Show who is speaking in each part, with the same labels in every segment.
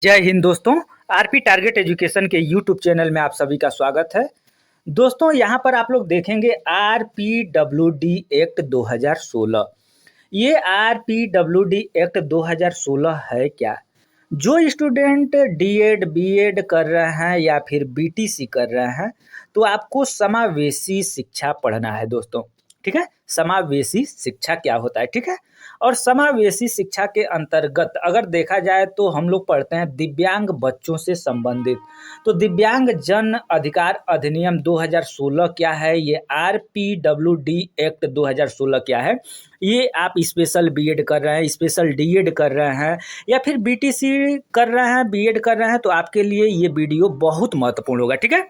Speaker 1: जय हिंद दोस्तों। RP target education के यूट्यूब चैनल में आप सभी का स्वागत है। दोस्तों यहाँ पर आप लोग देखेंगे आरपीडब्ल्यूडी एक्ट 2016। ये आरपीडब्ल्यूडी एक्ट 2016 है क्या? जो स्टूडेंट डीएड बीएड कर रहे हैं या फिर बीटीसी कर रहे हैं तो आपको समावेशी शिक्षा पढ़ना है दोस्तों। ठीक है, समावेशी शिक्षा क्या होता है? ठीक है, और समावेशी शिक्षा के अंतर्गत अगर देखा जाए तो हम लोग पढ़ते हैं दिव्यांग बच्चों से संबंधित। तो दिव्यांग जन अधिकार अधिनियम 2016 क्या है? ये आरपीडब्ल्यूडी एक्ट 2016 क्या है? ये आप स्पेशल बीएड कर रहे हैं, स्पेशल डीएड कर रहे हैं या फिर बीटीसी कर रहे हैं, बीएड कर रहे हैं तो आपके लिए ये वीडियो बहुत महत्वपूर्ण होगा। ठीक है,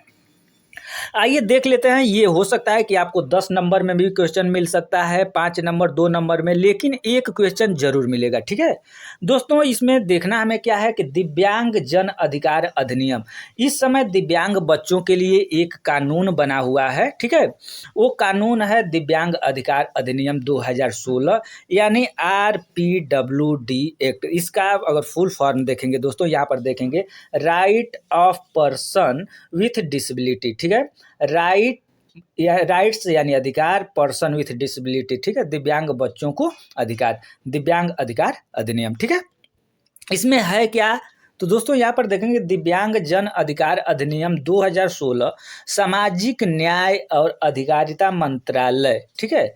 Speaker 1: आइए देख लेते हैं। ये हो सकता है कि आपको 10 नंबर में भी क्वेश्चन मिल सकता है, 5 नंबर 2 नंबर में, लेकिन एक क्वेश्चन जरूर मिलेगा। ठीक है दोस्तों, इसमें देखना हमें क्या है कि दिव्यांग जन अधिकार अधिनियम, इस समय दिव्यांग बच्चों के लिए एक कानून बना हुआ है। ठीक है, वो कानून है दिव्यांग अधिकार अधिनियम 2016 यानी आरपीडब्ल्यूडी एक्ट। इसका अगर फुल फॉर्म देखेंगे दोस्तों, यहाँ पर देखेंगे right of person with disability. ठीक है, राइट या राइट्स यानी अधिकार, पर्सन विथ डिसेबिलिटी। ठीक है, दिव्यांग बच्चों को अधिकार, दिव्यांग अधिकार अधिनियम। ठीक है, इसमें है क्या? तो दोस्तों यहाँ पर देखेंगे दिव्यांग जन अधिकार अधिनियम 2016 सामाजिक न्याय और अधिकारिता मंत्रालय, ठीक है,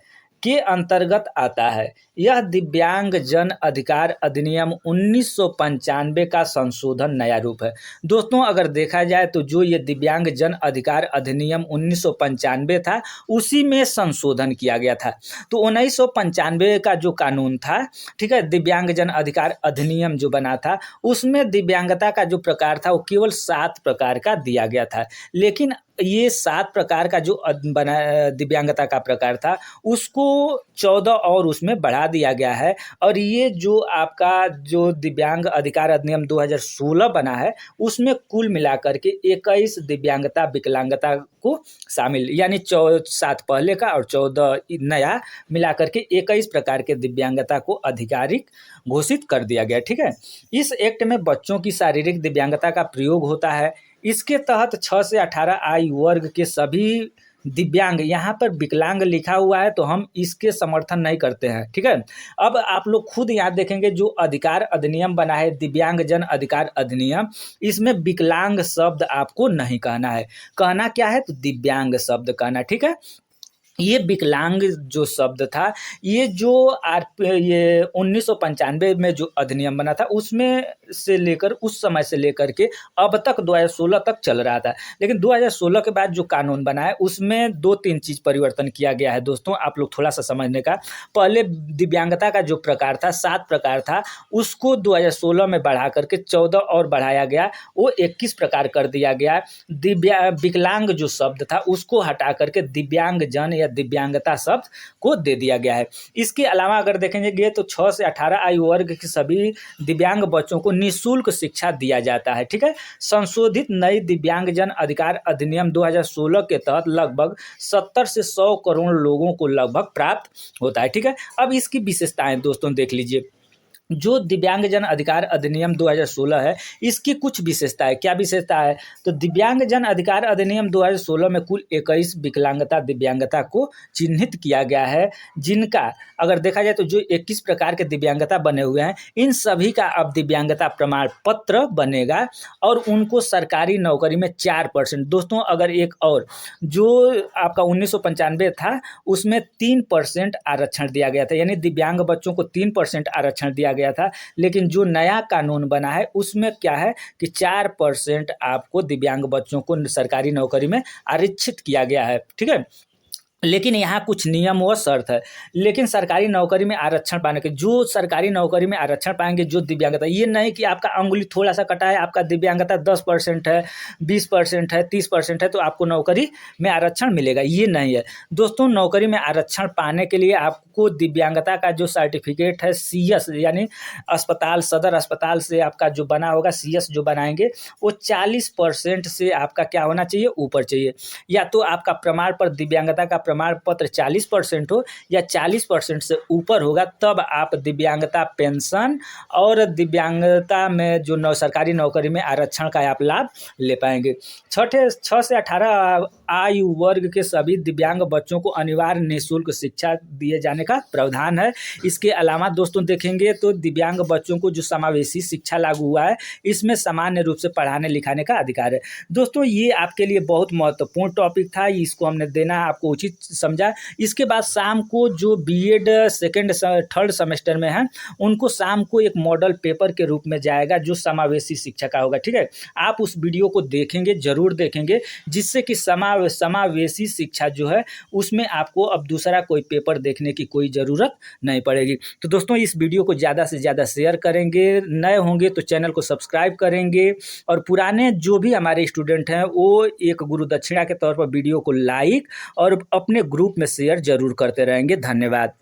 Speaker 1: के अंतर्गत आता है। यह दिव्यांग जन अधिकार अधिनियम 1995 का संशोधन नया रूप है। दोस्तों अगर देखा जाए तो जो ये दिव्यांग जन अधिकार अधिनियम 1995 था उसी में संशोधन किया गया था। तो 1995 का जो कानून था, ठीक है, दिव्यांग जन अधिकार अधिनियम जो बना था उसमें दिव्यांगता का जो प्रकार था वो केवल 7 प्रकार का दिया गया था। लेकिन ये 7 प्रकार का जो बना दिव्यांगता का प्रकार था उसको 14 और उसमें बढ़ा दिया गया है। और ये जो आपका जो दिव्यांग अधिकार अधिनियम 2016 बना है उसमें कुल मिलाकर के 21 दिव्यांगता विकलांगता को शामिल, यानी 7 पहले का और 14 नया मिलाकर के 21 प्रकार के दिव्यांगता को आधिकारिक घोषित कर दिया गया। ठीक है, इस एक्ट में बच्चों की शारीरिक दिव्यांगता का प्रयोग होता है। इसके तहत 6 से 18 आयु वर्ग के सभी दिव्यांग, यहाँ पर विकलांग लिखा हुआ है तो हम इसके समर्थन नहीं करते हैं। ठीक है, अब आप लोग खुद यहाँ देखेंगे जो अधिकार अधिनियम बना है दिव्यांग जन अधिकार अधिनियम, इसमें विकलांग शब्द आपको नहीं कहना है। कहना क्या है? तो दिव्यांग शब्द कहना। ठीक है, ये विकलांग जो शब्द था ये जो ये 1995 में जो अधिनियम बना था उसमें से लेकर उस समय से लेकर के अब तक 2016 तक चल रहा था। लेकिन 2016 के बाद जो कानून बना है उसमें 2-3 चीज़ परिवर्तन किया गया है दोस्तों, आप लोग थोड़ा सा समझने का। पहले दिव्यांगता का जो प्रकार था 7 प्रकार था उसको 2016 में बढ़ा करके 14 और बढ़ाया गया, वो 21 प्रकार कर दिया गया। विकलांग जो शब्द था उसको हटा करके दिव्यांग जन या दिव्यांगता शब्द को दे दिया गया है। इसके अलावा अगर देखेंगे तो 6 से 18 आयु वर्ग के सभी दिव्यांग बच्चों को निःशुल्क शिक्षा दिया जाता है। ठीक है, संशोधित नई दिव्यांगजन अधिकार अधिनियम 2016 के तहत लगभग 70 से 100 करोड़ लोगों को लगभग प्राप्त होता है। ठीक है, अब इसकी विशेषताएं दोस्तों देख लीजिए। जो दिव्यांग जन अधिकार अधिनियम 2016 है इसकी कुछ विशेषता है। क्या विशेषता है? तो दिव्यांग जन अधिकार अधिनियम 2016 में कुल 21 विकलांगता दिव्यांगता को चिन्हित किया गया है, जिनका अगर देखा जाए तो जो 21 प्रकार के दिव्यांगता बने हुए हैं इन सभी का अब दिव्यांगता प्रमाण पत्र बनेगा और उनको सरकारी नौकरी में 4%। दोस्तों अगर एक और जो आपका 1995 था उसमें 3% आरक्षण दिया गया था, यानी दिव्यांग बच्चों को 3% आरक्षण दिया गया था। लेकिन जो नया कानून बना है उसमें क्या है कि 4% आपको दिव्यांग बच्चों को सरकारी नौकरी में आरक्षित किया गया है। ठीक है, लेकिन यहाँ कुछ नियम व शर्त है। लेकिन सरकारी नौकरी में आरक्षण पाने के, जो सरकारी नौकरी में आरक्षण पाएंगे जो दिव्यांगता, ये नहीं कि आपका अंगुली थोड़ा सा कटा है, आपका दिव्यांगता 10% है, 20% है, 30% है तो आपको नौकरी में आरक्षण मिलेगा, ये नहीं है दोस्तों। नौकरी में आरक्षण पाने के लिए आपको दिव्यांगता का जो सर्टिफिकेट है सीएस यानी अस्पताल, सदर अस्पताल से आपका जो बना होगा सीएस जो बनाएंगे वो 40% से आपका क्या होना चाहिए? ऊपर चाहिए। या तो आपका प्रमाण पत्र, दिव्यांगता का प्रमाण पत्र 40% हो या 40% से ऊपर होगा, तब आप दिव्यांगता पेंशन और दिव्यांगता में जो सरकारी नौकरी में आरक्षण का आप लाभ ले पाएंगे। 6 से 18 आयु वर्ग के सभी दिव्यांग बच्चों को अनिवार्य निःशुल्क शिक्षा दिए जाने का प्रावधान है। इसके अलावा दोस्तों देखेंगे तो दिव्यांग बच्चों को जो समावेशी शिक्षा लागू हुआ है, इसमें सामान्य रूप से पढ़ाने लिखाने का अधिकार है। दोस्तों ये आपके लिए बहुत महत्वपूर्ण टॉपिक था, इसको हमने देना आपको उचित समझा। इसके बाद शाम को जो बीएड सेकेंड थर्ड सेमेस्टर में है, उनको शाम को एक मॉडल पेपर के रूप में जाएगा जो समावेशी शिक्षा का होगा। ठीक है, आप उस वीडियो को देखेंगे, जरूर देखेंगे, जिससे कि समावेशी शिक्षा जो है उसमें आपको अब दूसरा कोई पेपर देखने की कोई ज़रूरत नहीं पड़ेगी। तो दोस्तों इस वीडियो को ज़्यादा से ज़्यादा शेयर करेंगे, नए होंगे तो चैनल को सब्सक्राइब करेंगे, और पुराने जो भी हमारे स्टूडेंट हैं वो एक गुरु दक्षिणा के तौर पर वीडियो को लाइक और अपने ग्रुप में शेयर जरूर करते रहेंगे। धन्यवाद।